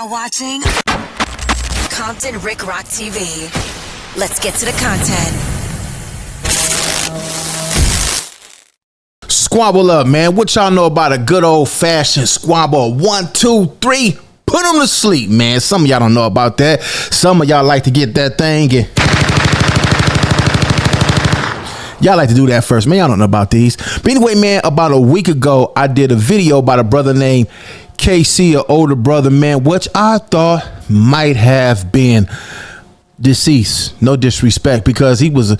now watching Compton Ricc Roc TV. Let's get to the content. Squabble up, man. What y'all know about a good old-fashioned squabble? 1, 2, 3. Put them to sleep, man. Some of y'all don't know about that. Some of y'all like to get that thing and y'all like to do that first, man. Y'all don't know about these. But anyway, man, about a week ago, I did a video about a brother named KC, an older brother, man, which I thought might have been deceased. No disrespect, because he was an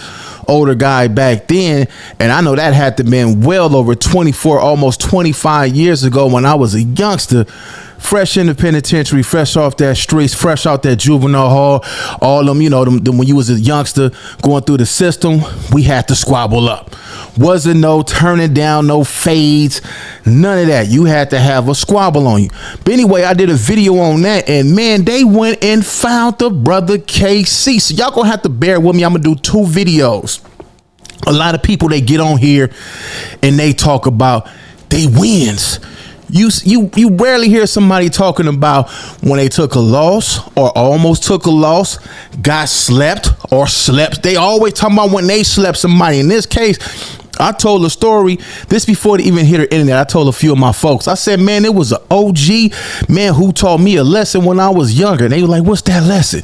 older guy back then, and I know that had to been well over 24, almost 25 years ago when I was a youngster, fresh in the penitentiary, fresh off that streets, fresh out that juvenile hall. All them, you know, them when you was a youngster going through the system, we had to squabble up. Wasn't no turning down, no fades, none of that. You had to have a squabble on you. But anyway, I did a video on that, and man, they went and found the brother KC. So y'all gonna have to bear with me. I'm gonna do 2 videos. A lot of people, they get on here and they talk about they wins. You rarely hear somebody talking about when they took a loss or almost took a loss, got slept or slept. They always talking about when they slept somebody. In this case, I told a story, this before they even hit the internet. I told a few of my folks. I said, man, it was an OG, man, who taught me a lesson when I was younger. And they were like, what's that lesson?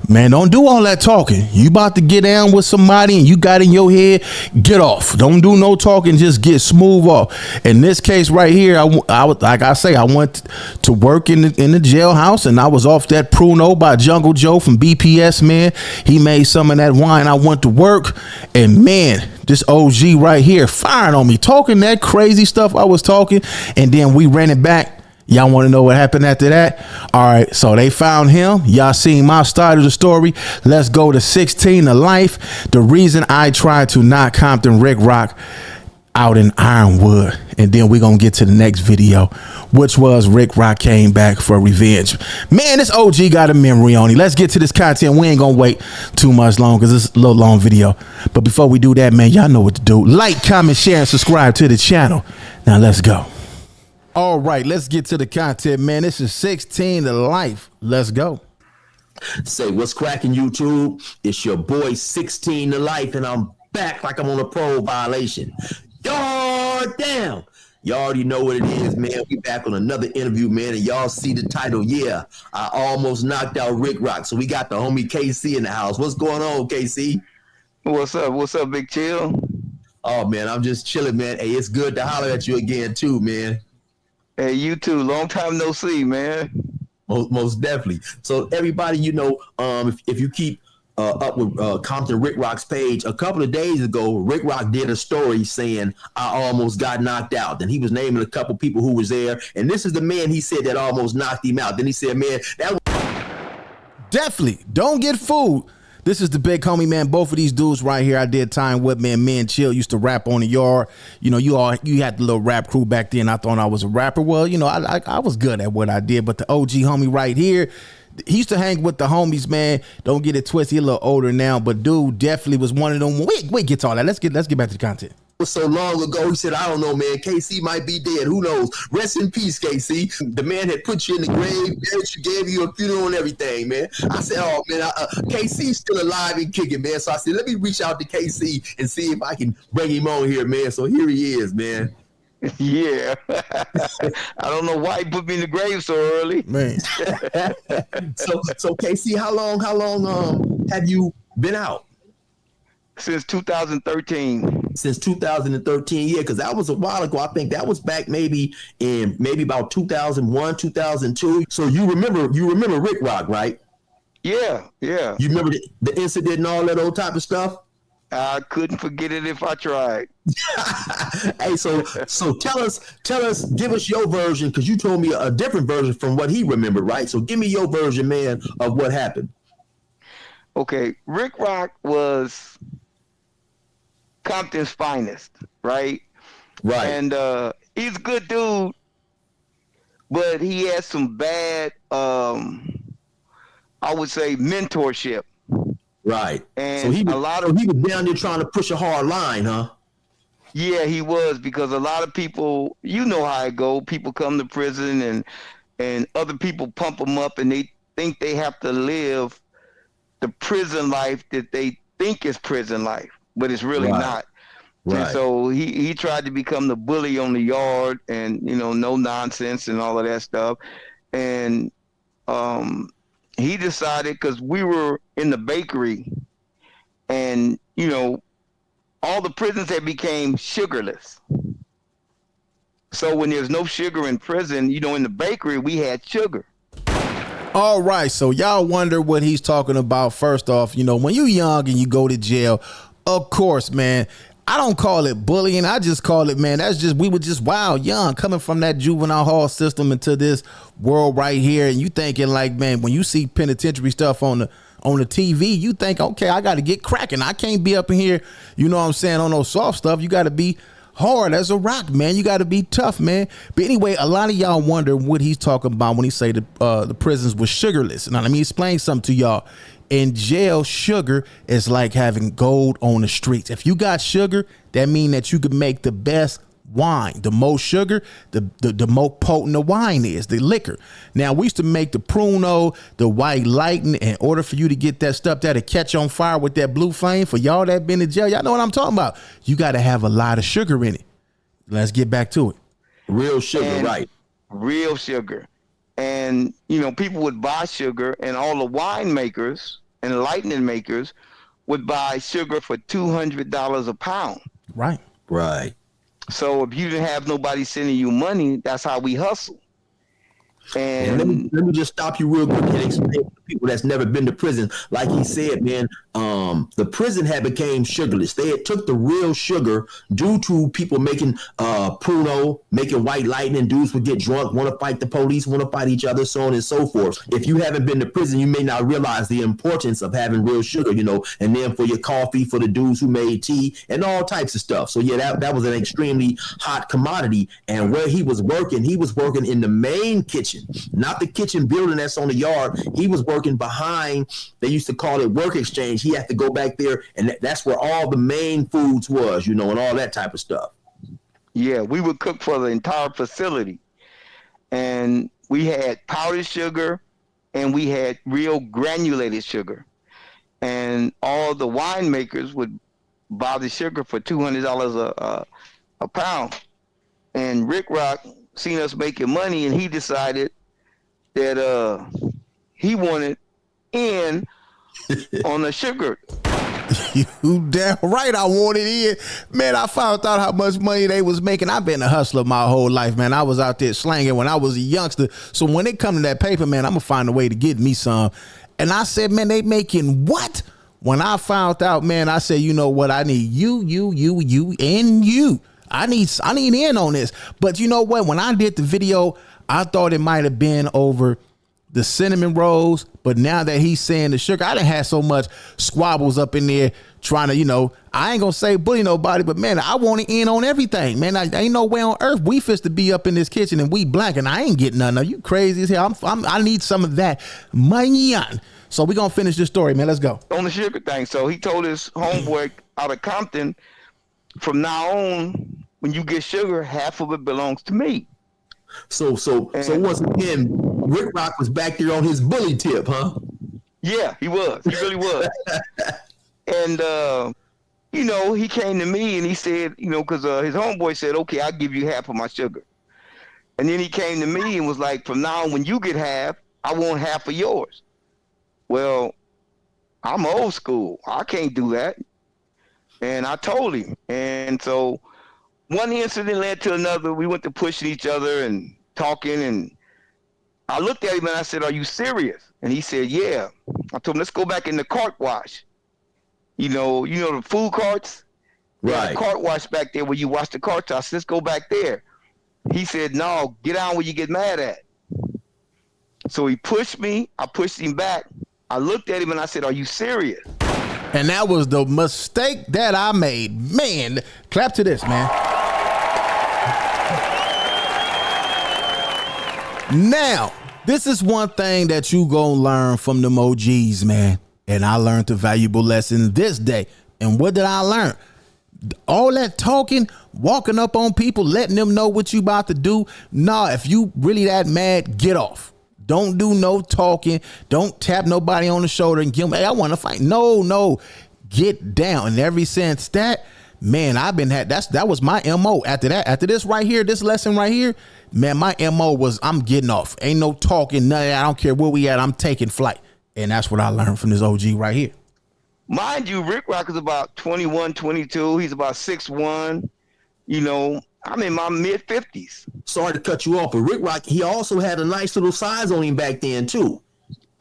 Man, don't do all that talking. You about to get down with somebody and you got in your head, get off. Don't do no talking, just get smooth off. In this case right here, I like I say, I went to work in the jailhouse, and I was off that Pruno by Jungle Joe from BPS, man. He made some of that wine. I went to work, and man, this OG right here firing on me, talking that crazy stuff I was talking, and then we ran it back. Y'all want to know what happened after that? All right, so they found him. Y'all seen my side of the story. Let's go to 16 to life. The reason I tried to knock Compton Ricc Roc out in Ironwood. And then we're going to get to the next video, which was Ricc Roc came back for revenge. Man, this OG got a memory on him. Let's get to this content. We ain't going to wait too much long because it's a little long video. But before we do that, man, y'all know what to do. Like, comment, share, and subscribe to the channel. Now let's go. All right, let's get to the content, man. This is 16 to life. Let's go. Say, what's cracking, YouTube? It's your boy 16 to life, and I'm back like I'm on a parole violation. Yard down. Y'all already know what it is, man. We back on another interview, man, and y'all see the title. Yeah, I almost knocked out Ricc Roc. So we got the homie KC in the house. What's going on, KC? What's up? What's up, Big Chill? Oh, man, I'm just chilling, man. Hey, it's good to holler at you again, too, man. Hey, you too. Long time no see, man. Most definitely. So everybody, you know, if you keep up with Compton Ricc Roc's page, a couple of days ago, Ricc Roc did a story saying, I almost got knocked out. Then he was naming a couple people who was there. And this is the man he said that almost knocked him out. Then he said, man, that was... Definitely. Don't get fooled. This is the big homie, man. Both of these dudes right here, I did time with, man. Me and Chill used to rap on the yard. You know, you had the little rap crew back then. I thought I was a rapper. Well, you know, I was good at what I did. But the OG homie right here, he used to hang with the homies, man. Don't get it twisted. He's a little older now, but dude definitely was one of them. Wait, get to all that. Let's get back to the content. Was so long ago, he said, I don't know, man. KC might be dead. Who knows? Rest in peace, KC. The man had put you in the grave, buried you, gave you a funeral and everything, man. I said, oh, man, KC's still alive and kicking, man. So I said, let me reach out to KC and see if I can bring him on here, man. So here he is, man. Yeah. I don't know why he put me in the grave so early. Man. So KC, how long have you been out? Since 2013. Since 2013, yeah, because that was a while ago. I think that was back maybe about 2001, 2002. So you remember Ricc Roc, right? Yeah. You remember the incident and all that old type of stuff? I couldn't forget it if I tried. Hey, so tell us, give us your version, because you told me a different version from what he remembered, right? So give me your version, man, of what happened. Okay, Ricc Roc was Compton's finest, right? Right. And he's a good dude, but he had some bad, I would say, mentorship. Right. And so he was down there trying to push a hard line, huh? Yeah, he was, because a lot of people, you know how it go. People come to prison and and other people pump them up, and they think they have to live the prison life that they think is prison life, but it's really not. Right. And so he tried to become the bully on the yard, and no nonsense and all of that stuff. And he decided, because we were in the bakery, and all the prisons had became sugarless. So when there's no sugar in prison, in the bakery we had sugar. All right, so y'all wonder what he's talking about. First off, when you young and you go to jail, of course, man, I don't call it bullying. I just call it, man, we were just wild, young, coming from that juvenile hall system into this world right here. And you thinking like, man, when you see penitentiary stuff on the TV, you think, okay, I got to get cracking. I can't be up in here, on no soft stuff. You got to be hard as a rock, man. You got to be tough, man. But anyway, a lot of y'all wonder what he's talking about when he say the prisons were sugarless. Now, let me explain something to y'all. In jail, sugar is like having gold on the streets. If you got sugar, that means that you can make the best wine. The most sugar, the more potent the wine is, the liquor. Now, we used to make the Pruno, the White Lightning. In order for you to get that stuff there to catch on fire with that blue flame, for y'all that been in jail, y'all know what I'm talking about. You got to have a lot of sugar in it. Let's get back to it. Real sugar, right? Real sugar. And, people would buy sugar, and all the winemakers and lightning makers would buy sugar for $200 a pound. Right. Right. So if you didn't have nobody sending you money, that's how we hustle. And let me just stop you real quick and explain to people that's never been to prison. Like he said, man, the prison had became sugarless. They had took the real sugar due to people making Pruno, making White Lightning. Dudes would get drunk, want to fight the police, want to fight each other, so on and so forth. If you haven't been to prison, you may not realize the importance of having real sugar, and then for your coffee, for the dudes who made tea and all types of stuff. So yeah, that was an extremely hot commodity. And where he was working in the main kitchen, not the kitchen building that's on the yard. He was working behind, they used to call it work exchange. He had to go back there, and that's where all the main foods was, and all that type of stuff. Yeah, we would cook for the entire facility. And we had powdered sugar, and we had real granulated sugar. And all the winemakers would buy the sugar for $200 a pound. And Ricc Roc seen us making money, and he decided that he wanted in on the sugar. You damn right I wanted in. Man, I found out how much money they was making. I've been a hustler my whole life, man. I was out there slanging when I was a youngster. So when it come to that paper, man, I'm going to find a way to get me some. And I said, man, they making what? When I found out, man, I said, you know what? I need you, and you. I need in on this. But you know what? When I did the video, I thought it might have been over the cinnamon rolls, but now that he's saying the sugar, I done had so much squabbles up in there trying to, I ain't gonna say bully nobody, but man, I want to in on everything, man. I ain't no way on earth we fist to be up in this kitchen and we black and I ain't getting none of you crazy as hell. I need some of that money. So we gonna finish this story, man. Let's go. On the sugar thing. So he told his homeboy out of Compton, from now on, when you get sugar, half of it belongs to me. So once again, Ricc Roc was back there on his bully tip, huh? Yeah, he was. He really was. And he came to me and he said, because his homeboy said, okay, I'll give you half of my sugar. And then he came to me and was like, from now on, when you get half, I want half of yours. Well, I'm old school. I can't do that. And I told him. And so one incident led to another. We went to pushing each other and talking, and I looked at him and I said, are you serious? And he said, yeah. I told him, let's go back in the cart wash. You know the food carts? Right. The cart wash back there where you wash the carts. I said, let's go back there. He said, no, get down where you get mad at. So he pushed me. I pushed him back. I looked at him and I said, are you serious? And that was the mistake that I made. Man, clap to this, man. Now, this is one thing that you gonna learn from them OGs, man. And I learned a valuable lesson this day. And what did I learn? All that talking, walking up on people, letting them know what you about to do. Nah, if you really that mad, get off. Don't do no talking. Don't tap nobody on the shoulder and give them, hey, I want to fight. No, get down. And ever since that, man, that was my MO. After this right here, this lesson right here, man, my MO was I'm getting off. Ain't no talking, none of that. I don't care where we at. I'm taking flight. And that's what I learned from this OG right here. Mind you, Ricc Roc is about 21, 22. He's about 6'1". You know, I'm in my mid 50s. Sorry to cut you off, but Ricc Roc, he also had a nice little size on him back then too.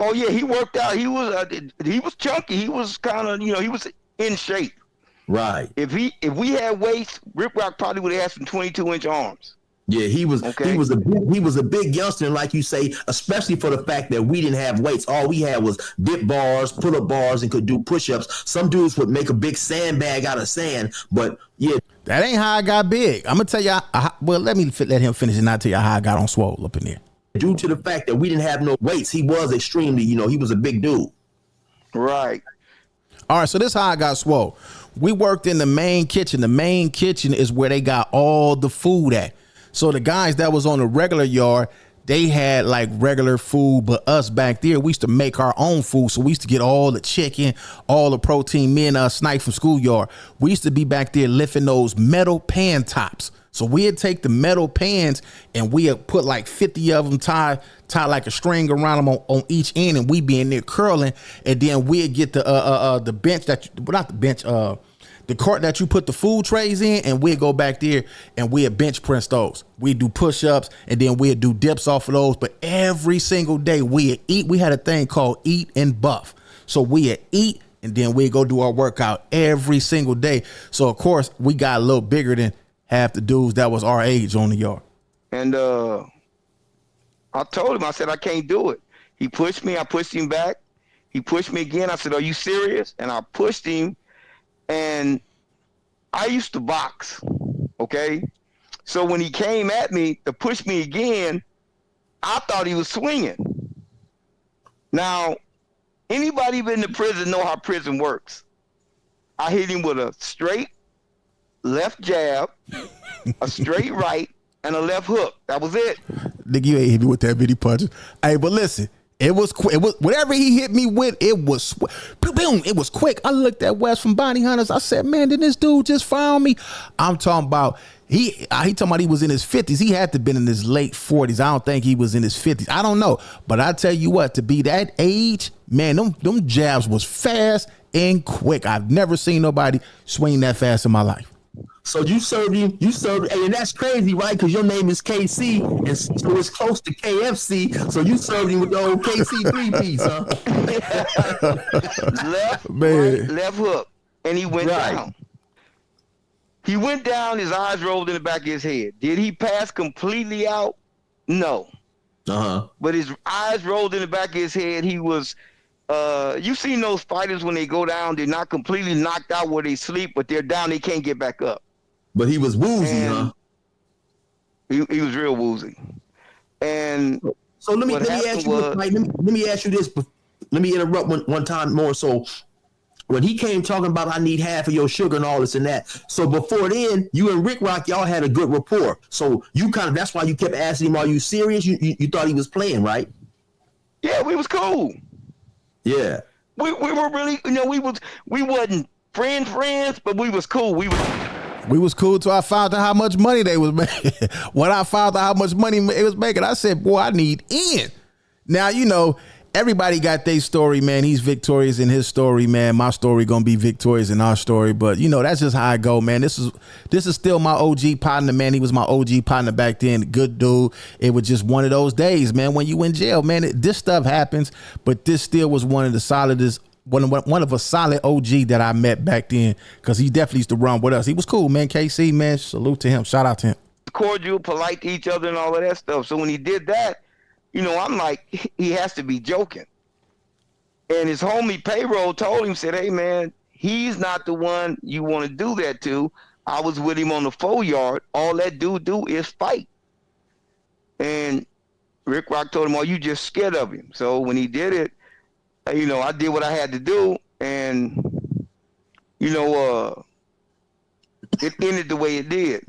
Oh yeah, he worked out. He was chunky. He was kind of, he was in shape. Right. If we had weights, Ricc Roc probably would have had some 22-inch arms. Yeah, he was a big youngster, and like you say, especially for the fact that we didn't have weights. All we had was dip bars, pull-up bars, and could do push-ups. Some dudes would make a big sandbag out of sand, but yeah. That ain't how I got big. I'm gonna tell you. Well, let him finish and I'll tell you how I got on swole up in there. Due to the fact that we didn't have no weights, he was extremely, he was a big dude. Right. All right, so this is how I got swole. We worked in the main kitchen. The main kitchen is where they got all the food at. So the guys that was on the regular yard, they had like regular food, but us back there, we used to make our own food. So we used to get all the chicken, all the protein. Me and Snipe from schoolyard, we used to be back there lifting those metal pan tops. So we'd take the metal pans and we'd put like 50 of them tie like a string around them on each end, and we'd be in there curling. And then we'd get the bench the cart that you put the food trays in, and we'd go back there and we'd bench press those. We'd do push-ups and then we'd do dips off of those. But every single day we'd eat. We had a thing called eat and buff. So we'd eat and then we'd go do our workout every single day. So of course we got a little bigger than half the dudes that was our age on the yard. And I told him, I said, I can't do it. He pushed me. I pushed him back. He pushed me again. I said, are you serious? And I pushed him. And I used to box, okay? So when he came at me to push me again, I thought he was swinging. Now, anybody been to prison know how prison works. I hit him with a straight left jab, a straight right, and a left hook. That was it. Nigga, you ain't hit me with that many punches. Hey, but listen. It was quick. It was whatever he hit me with. It was boom. It was quick. I looked at Wes from Bounty Hunters. I said, "Man, did this dude just fire me?" I'm talking about he talking about he was in his 50s. He had to been in his late 40s. I don't think he was in his 50s. I don't know, but I tell you what, to be that age, man, them jabs was fast and quick. I've never seen nobody swing that fast in my life. So you served him, and that's crazy, right? Because your name is KC, and so it's close to KFC. So you served him with the old KC 3-piece, huh? Left, Man. right, left hook, and he went down. He went down, his eyes rolled in the back of his head. Did he pass completely out? No. Uh-huh. But his eyes rolled in the back of his head. He was, you seen those fighters when they go down, they're not completely knocked out where they sleep, but they're down, they can't get back up. But he was woozy, huh? He was real woozy. And so let me ask you this. Let me interrupt one time more. So when he came talking about I need half of your sugar and all this and that. So before then, you and Ricc Roc, y'all had a good rapport. So you that's why you kept asking him, are you serious? You thought he was playing, right? Yeah, we was cool. Yeah. We were really, we wasn't friends, but we was cool. We was cool till I found out how much money they was making. When I found out how much money it was making, I said, boy, I need in. Now, everybody got their story, man. He's victorious in his story, man. My story gonna be victorious in our story. But, that's just how I go, man. This is still my OG partner, man. He was my OG partner back then. Good dude. It was just one of those days, man, when you in jail, man. This stuff happens, but this still was one of the solidest, one of a solid OG that I met back then, because he definitely used to run with us. He was cool, man. KC, man, salute to him. Shout out to him. Cordial, polite to each other and all of that stuff. So when he did that, I'm like, he has to be joking. And his homie Payroll told him, said, hey, man, he's not the one you want to do that to. I was with him on the 4-yard. All that dude do is fight. And Ricc Roc told him, oh, you just scared of him. So when he did it, I did what I had to do, and it ended the way it did.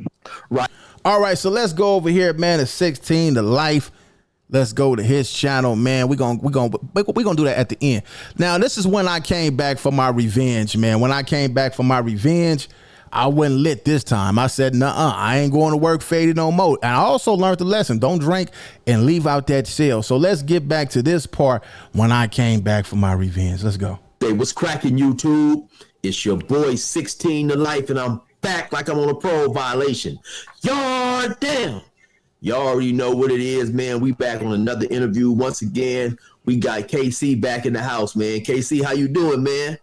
Right. All right, so let's go over here, man. It's 16 to life. Let's go to his channel, man. We're gonna do that at the end. Now, this is when I came back for my revenge, man. When I came back for my revenge, I wasn't lit this time. I said, nuh-uh, I ain't going to work faded no more. And I also learned the lesson. Don't drink and leave out that cell. So let's get back to this part when I came back for my revenge. Let's go. Hey, what's cracking, YouTube? It's your boy 16 to life, and I'm back like I'm on a parole violation. Yard down. Y'all already know what it is, man. We back on another interview once again. We got KC back in the house, man. KC, how you doing, man?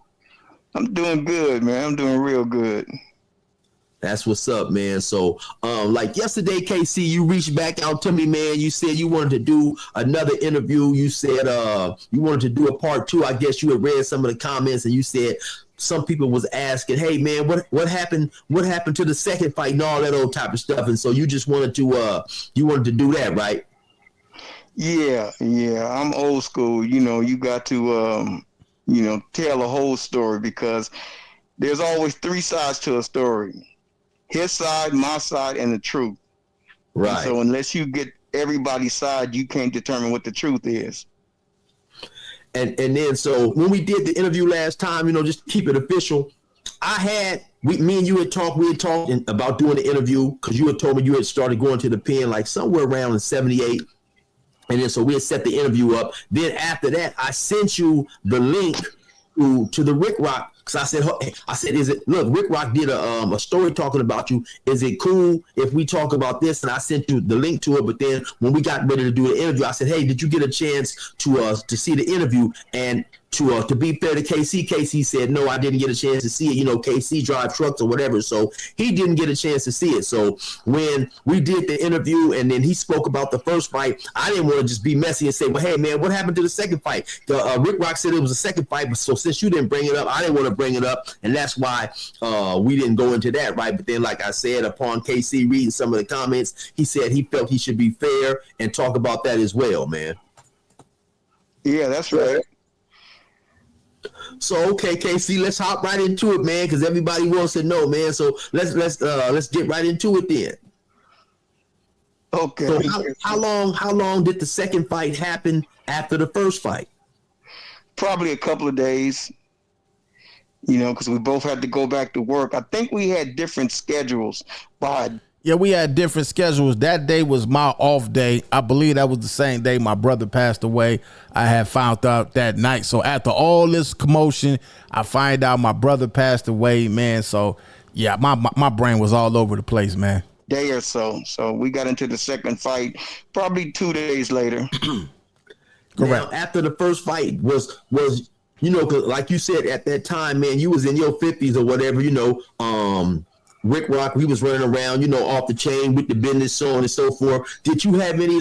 I'm doing good, man. I'm doing real good. That's what's up, man. So, like yesterday, KC, you reached back out to me, man. You said you wanted to do another interview. You said you wanted to do a part 2. I guess you had read some of the comments, and you said some people was asking, "Hey, man, what happened? What happened to the second fight and all that old type of stuff?" And so you just wanted to do that, right? Yeah. I'm old school. You know, you got to tell a whole story, because there's always 3 sides to a story. His side, my side, and the truth. Right. And so unless you get everybody's side, you can't determine what the truth is. And then so when we did the interview last time, just keep it official. Me and you had talked. We had talked about doing the interview, because you had told me you had started going to the pen like somewhere around in 78. And then so we had set the interview up. Then after that, I sent you the link to the Ricc Roc. Because I said, Ricc Roc did a story talking about you. Is it cool if we talk about this? And I sent you the link to it. But then when we got ready to do the interview, I said, hey, did you get a chance to see the interview? And to be fair to KC said, no, I didn't get a chance to see it. KC drive trucks or whatever. So he didn't get a chance to see it. So when we did the interview and then he spoke about the first fight, I didn't want to just be messy and say, well, hey, man, what happened to the second fight? Ricc Roc said it was a second fight. But so since you didn't bring it up, I didn't want to bring it up. And that's why we didn't go into that. Right. But then, like I said, upon KC reading some of the comments, he said he felt he should be fair and talk about that as well, man. Yeah, that's right. So okay, KC, let's hop right into it, man, because everybody wants to know, man. So let's get right into it then. Okay. So how long did the second fight happen after the first fight? Probably a couple of days. Because we both had to go back to work. I think we had different schedules, but Yeah, we had different schedules. That day was my off day. I believe that was the same day my brother passed away. I had found out that night. So after all this commotion, I find out my brother passed away, man. So yeah, my brain was all over the place, man. Day or so. So we got into the second fight probably 2 days later. Correct. Now, after the first fight was cause like you said at that time, man, you was in your 50s or whatever, Ricc Roc, we was running around, off the chain with the business, so on and so forth. Did you have any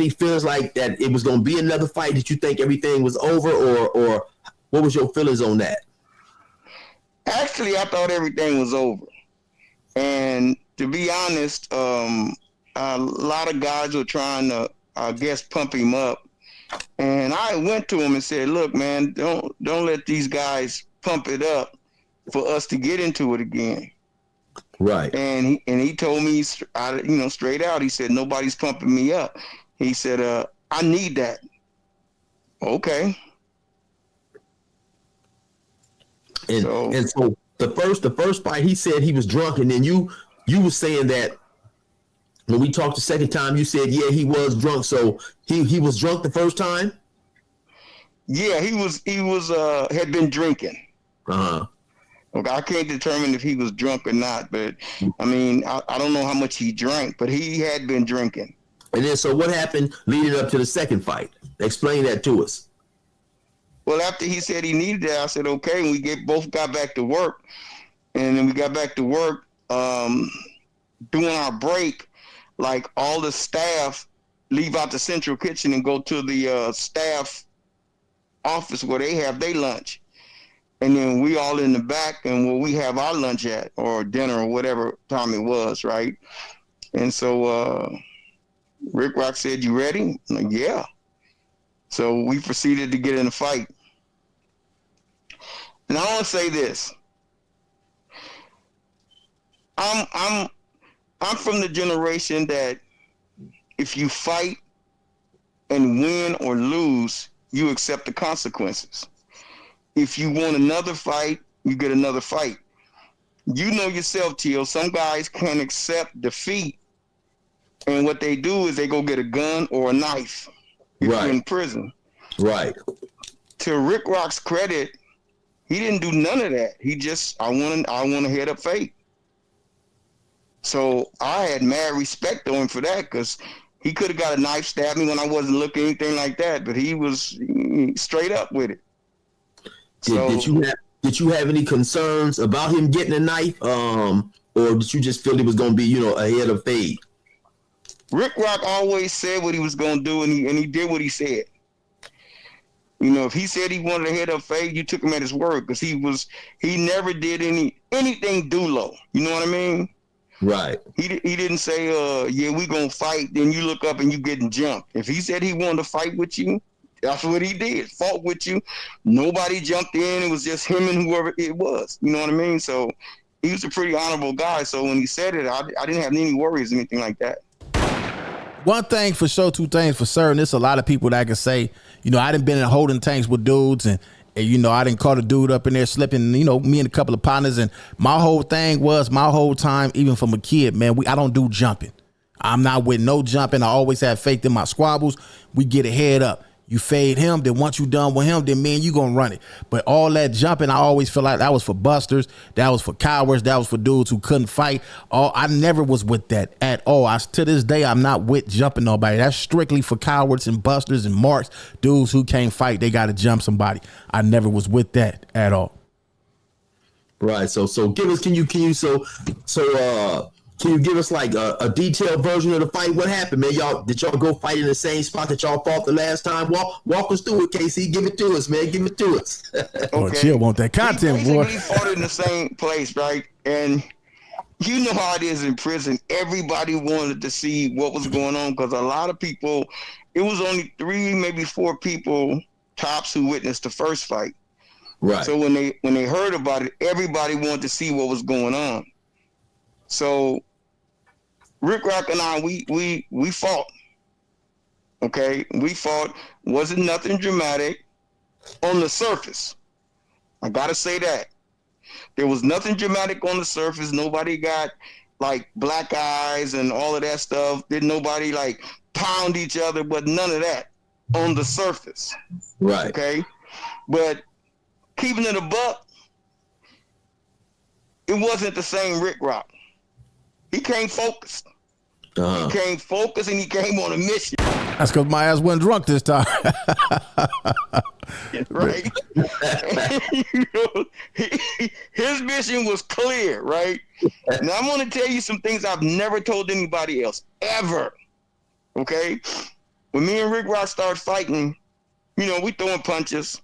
feelings like that it was going to be another fight? Did you think everything was over, or what was your feelings on that? Actually, I thought everything was over. And to be honest, a lot of guys were trying to, I guess, pump him up. And I went to him and said, look, man, don't let these guys pump it up for us to get into it again. Right. And he told me, straight out, he said, nobody's pumping me up. He said, I need that. Okay. And so the first fight, he said he was drunk, and then you were saying that when we talked the second time, you said, yeah, he was drunk. So he was drunk the first time? Yeah, he was had been drinking. Uh-huh. Okay, I can't determine if he was drunk or not, but I mean, I don't know how much he drank, but he had been drinking. And then, so what happened leading up to the second fight? Explain that to us. Well, after he said he needed that, I said, okay, and we both got back to work. And then we got back to work, during our break, like all the staff leave out the central kitchen and go to the staff office where they have their lunch. And then we all in the back and where we have our lunch at, or dinner, or whatever time it was, right? And so Ricc Roc said, you ready? I'm like, yeah. So we proceeded to get in a fight. And I want to say this. I'm from the generation that if you fight and win or lose, you accept the consequences. If you want another fight, you get another fight. You know yourself, Teal. Some guys can't accept defeat, and what they do is they go get a gun or a knife if you're in prison. Right. To Rick Roc's credit, he didn't do none of that. He just, I want to head up fate. So I had mad respect to him for that, because he could have got a knife, stabbed me when I wasn't looking, anything like that. But he was straight up with it. Did you have any concerns about him getting a knife, or did you just feel he was going to be, ahead of fate? Rick Roc always said what he was going to do, and he did what he said. If he said he wanted to head up fade, you took him at his word, because he never did anything low. You know what I mean? Right. He didn't say, yeah, we gonna fight. Then you look up and you getting jumped. If he said he wanted to fight with you, that's what he did. Fought with you. Nobody jumped in. It was just him and whoever it was. You know what I mean? So he was a pretty honorable guy. So when he said it, I didn't have any worries or anything like that. One thing for sure, two things for certain. There's a lot of people that can say, I done been in holding tanks with dudes, and I didn't caught a dude up in there slipping, me and a couple of partners. And my whole time, even from a kid, man, I don't do jumping. I'm not with no jumping. I always have faith in my squabbles. We get a head up. You fade him, then once you done with him, then man, you gonna run it. But all that jumping, I always feel like that was for busters, that was for cowards, that was for dudes who couldn't fight. I never was with that at all. To this day, I'm not with jumping nobody. That's strictly for cowards and busters and marks, dudes who can't fight. They got to jump somebody. I never was with that at all. Right. So give us. Can you give us like a detailed version of the fight? What happened, man? Did y'all go fight in the same spot that y'all fought the last time? Walk us through it, KC. Give it to us, man. Give it to us. Okay. Chill, want that content, boy. We fought in the same place, right? And you know how it is in prison. Everybody wanted to see what was going on, because a lot of people, it was only 3, maybe 4 people tops who witnessed the first fight. Right. So when they heard about it, everybody wanted to see what was going on. So Rick Roc and I, we fought. Okay, we fought. Wasn't nothing dramatic on the surface. I gotta say that. There was nothing dramatic on the surface. Nobody got like black eyes and all of that stuff. Didn't nobody like pound each other, but none of that on the surface. Right. Okay. But keeping it a buck, it wasn't the same Rick Roc. He came focused. Uh-huh. He came focused, and he came on a mission. That's because my ass wasn't drunk this time. Right? His mission was clear, right? Now, I'm going to tell you some things I've never told anybody else, ever. Okay? When me and Rick Roc started fighting, we throwing punches.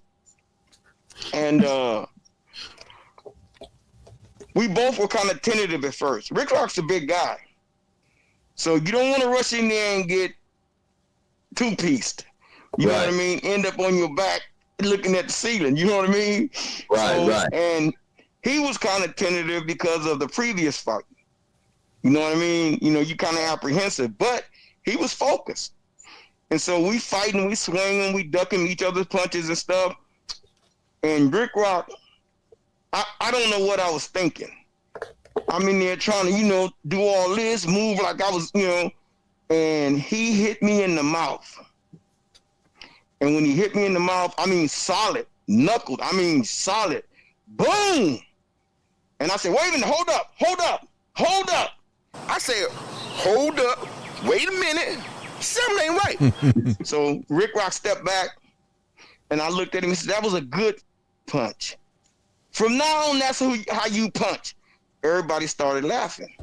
And we both were kind of tentative at first. Rick Roc's a big guy. So you don't want to rush in there and get two-pieced. You know what I mean? End up on your back looking at the ceiling. You know what I mean? Right. And he was kind of tentative because of the previous fight. You know what I mean? You kind of apprehensive. But he was focused. And so we fighting, we swinging, we ducking each other's punches and stuff. And Rick Roc, I don't know what I was thinking. I'm in there trying to, do all this, move like I was, and he hit me in the mouth. And when he hit me in the mouth, I mean solid, knuckled, solid. Boom! And I said, wait a minute, hold up. I said, hold up, wait a minute, something ain't right. So Rick Roc stepped back, and I looked at him and said, that was a good punch. From now on, that's how you punch. Everybody started laughing.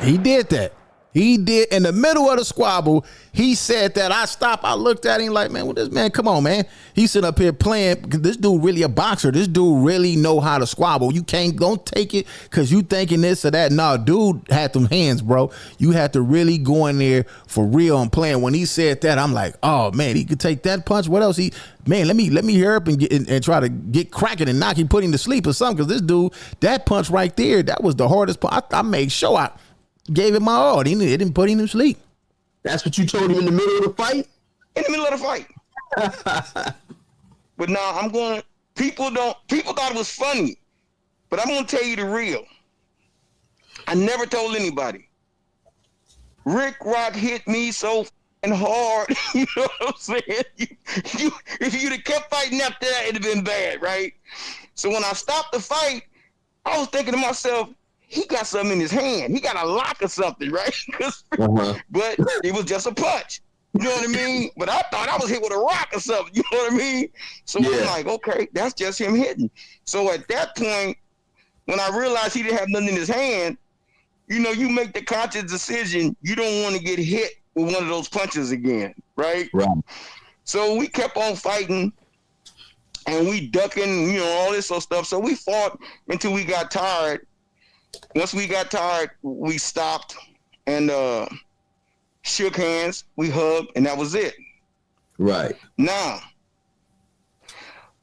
He did that. He did in the middle of the squabble. He said that. I stopped. I looked at him like, man, what this man? Come on, man. He's sitting up here playing. This dude really a boxer. This dude really know how to squabble. You don't take it because you thinking this or that. No, dude had them hands, bro. You had to really go in there for real and playing. When he said that, I'm like, oh man, he could take that punch. What else? Man, let me hear up and try to get cracking and knock him, put him to sleep or something. Because this dude, that punch right there, that was the hardest punch. I made sure I gave it my all. It didn't put him to sleep. That's what you told him in the middle of the fight? In the middle of the fight. But now people thought it was funny, but I'm going to tell you the real. I never told anybody. Ricc Roc hit me so hard. You know what I'm saying? If you'd have kept fighting after that, it'd have been bad, right? So when I stopped the fight, I was thinking to myself, he got something in his hand. He got a lock or something, right? But it was just a punch. You know what I mean? But I thought I was hit with a rock or something. You know what I mean? So I'm like, okay, that's just him hitting. So at that point, when I realized he didn't have nothing in his hand, you know, you make the conscious decision. You don't want to get hit with one of those punches again, right? Right. So we kept on fighting. And we ducking, you know, all this sort of stuff. So we fought until we got tired. Once we got tired, we stopped and shook hands. We hugged, and that was it. Right. Now,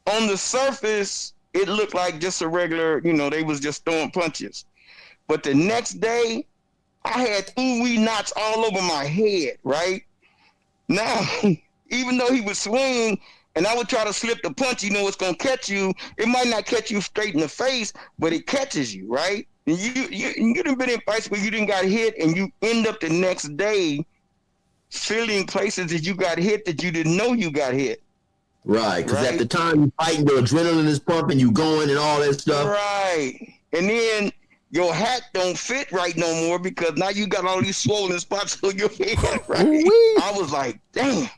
on the surface, it looked like just a regular, you know, they was just throwing punches. But the next day, I had ooey knots all over my head, right? Now, even though he would swing, and I would try to slip the punch, you know, it's going to catch you. It might not catch you straight in the face, but it catches you, right? And you done been in fights where you didn't got hit, and you end up the next day feeling places that you got hit that you didn't know you got hit. Right, because at the time you fighting, the adrenaline is pumping, you going and all that stuff. Right. And then your hat don't fit right no more because now you got all these swollen spots on your head, right? Ooh-wee. I was like, damn.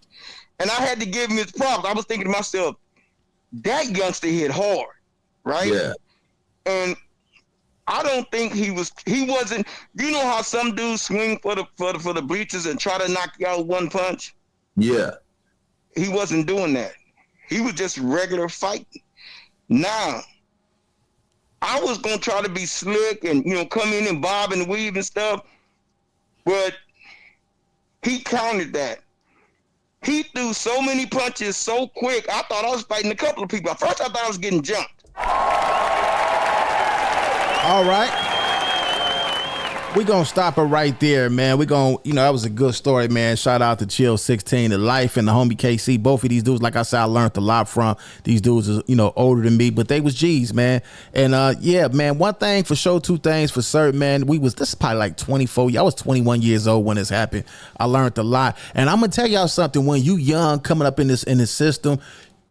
And I had to give him his props. I was thinking to myself, that youngster hit hard, right? Yeah. And I don't think he wasn't, you know how some dudes swing for the bleachers and try to knock you out with one punch? Yeah. He wasn't doing that. He was just regular fighting. Now, I was going to try to be slick and, you know, come in and bob and weave and stuff, but he countered that. He threw so many punches so quick, I thought I was fighting a couple of people. At first, I thought I was getting jumped. All right. We're going to stop it right there, man. We're going to, you know, that was a good story, man. Shout out to Chill 16, the Life, and the homie KC. Both of these dudes, like I said, I learned a lot from. These dudes are, you know, older than me, but they was G's, man. And yeah, man, one thing for sure, two things for certain, man. This is probably like 24. I was 21 years old when this happened. I learned a lot. And I'm going to tell y'all something. When you young, coming up in this system,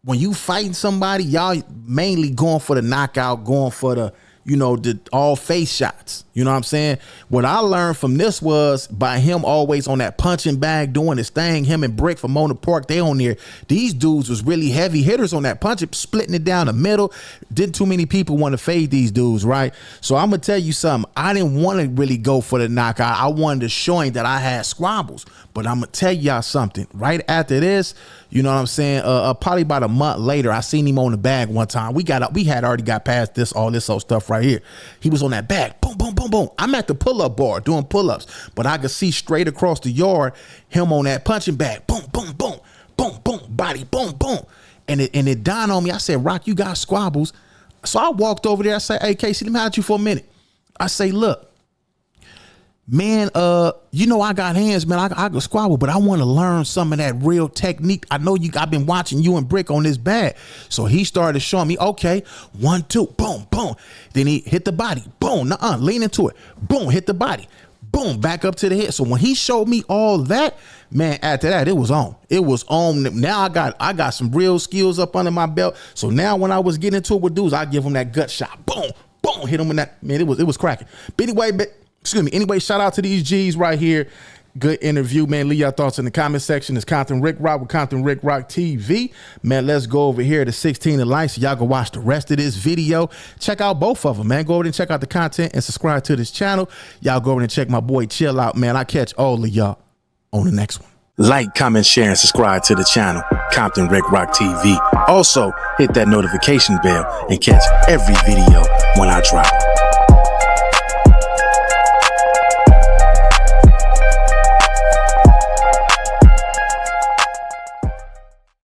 when you fighting somebody, y'all mainly going for the knockout, going for the, you know, the all face shots. You know what I'm saying? What I learned from this was by him always on that punching bag doing his thing, him and Brick from Mona Park, they on there. These dudes was really heavy hitters on that punching, splitting it down the middle. Didn't too many people want to fade these dudes, right? So I'm going to tell you something. I didn't want to really go for the knockout. I wanted to show him that I had squabbles. But I'm going to tell y'all something. Right after this, you know what I'm saying? Probably about a month later, I seen him on the bag one time. We had already got past all this old stuff right here. He was on that bag. Boom, boom, boom, boom. I'm at the pull-up bar doing pull-ups, but I could see straight across the yard him on that punching bag. Boom, boom, boom, boom, boom, body, boom, boom. And it dawned on me. I said, Rock, you got squabbles. So I walked over there. I said, hey, Casey, let me at you for a minute. I say, look, man, you know I got hands, man. I can squabble, but I want to learn some of that real technique. I know I've been watching you and Brick on this bag. So he started showing me, okay, 1, 2, boom, boom. Then he hit the body, boom, lean into it, boom, hit the body, boom, back up to the head. So when he showed me all that, man, after that, it was on. It was on. Now I got some real skills up under my belt. So now when I was getting into it with dudes, I give them that gut shot, boom, boom, hit them in that. Man, it was cracking. But anyway, Anyway, shout out to these G's right here. Good interview, man. Leave your thoughts in the comment section. It's Compton Ricc Roc with Compton Ricc Roc TV. Man, let's go over here to 16 to Life so y'all can watch the rest of this video. Check out both of them, man. Go over and check out the content and subscribe to this channel. Y'all go over and check my boy Chill out, man. I catch all of y'all on the next one. Like, comment, share, and subscribe to the channel, Compton Ricc Roc TV. Also, hit that notification bell and catch every video when I drop.